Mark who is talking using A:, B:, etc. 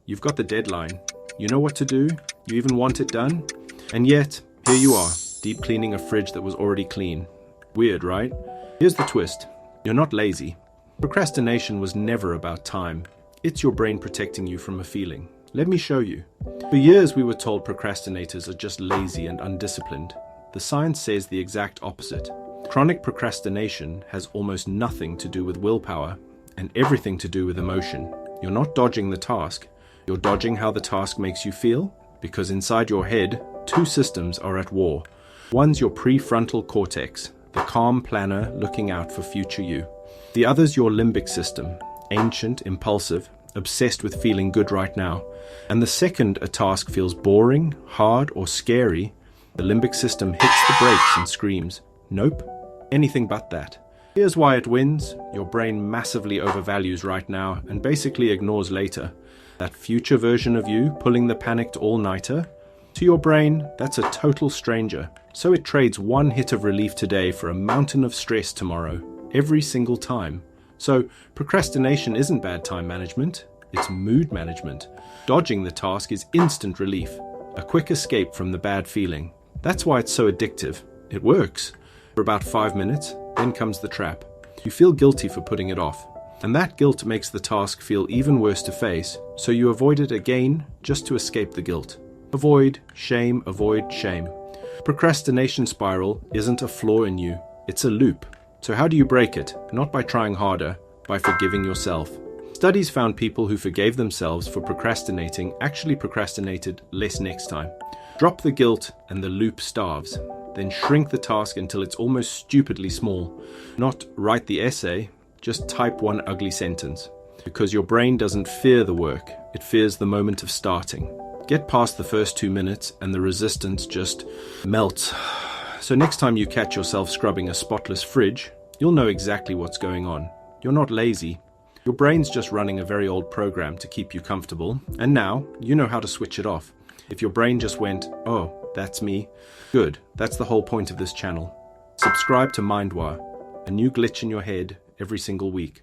A: You've got the deadline. You know what to do. You even want it done. And yet, here you are, deep cleaning a fridge that was already clean. Weird, right? Here's the twist. You're not lazy. Procrastination was never about time. It's your brain protecting you from a feeling. Let me show you. For years we were told procrastinators are just lazy and undisciplined. The science says the exact opposite. Chronic procrastination has almost nothing to do with willpower and everything to do with emotion. You're not dodging the task. You're dodging how the task makes you feel, because inside your head, two systems are at war. One's your prefrontal cortex, the calm planner looking out for future you. The other's your limbic system, ancient, impulsive, obsessed with feeling good right now. And the second a task feels boring, hard, or scary, the limbic system hits the brakes and screams, "Nope, anything but that." Here's why it wins. Your brain massively overvalues right now and basically ignores later. That future version of you pulling the panicked all-nighter, to your brain, that's a total stranger. So it trades one hit of relief today for a mountain of stress tomorrow, every single time. So procrastination isn't bad time management, it's mood management. Dodging the task is instant relief, a quick escape from the bad feeling. That's why it's so addictive. It works. For about 5 minutes, then comes the trap. You feel guilty for putting it off. And that guilt makes the task feel even worse to face, so you avoid it again just to escape the guilt. Avoid shame. Procrastination spiral isn't a flaw in you, it's a loop. So how do you break it? Not by trying harder, by forgiving yourself. Studies found people who forgave themselves for procrastinating actually procrastinated less next time. Drop the guilt and the loop starves. Then shrink the task until it's almost stupidly small. Not write the essay, just type one ugly sentence. Because your brain doesn't fear the work, it fears the moment of starting. Get past the first 2 minutes and the resistance just melts. So next time you catch yourself scrubbing a spotless fridge, you'll know exactly what's going on. You're not lazy. Your brain's just running a very old program to keep you comfortable, and now you know how to switch it off. If your brain just went, "Oh, that's me," good, that's the whole point of this channel. Subscribe to Mindwire, a new glitch in your head every single week.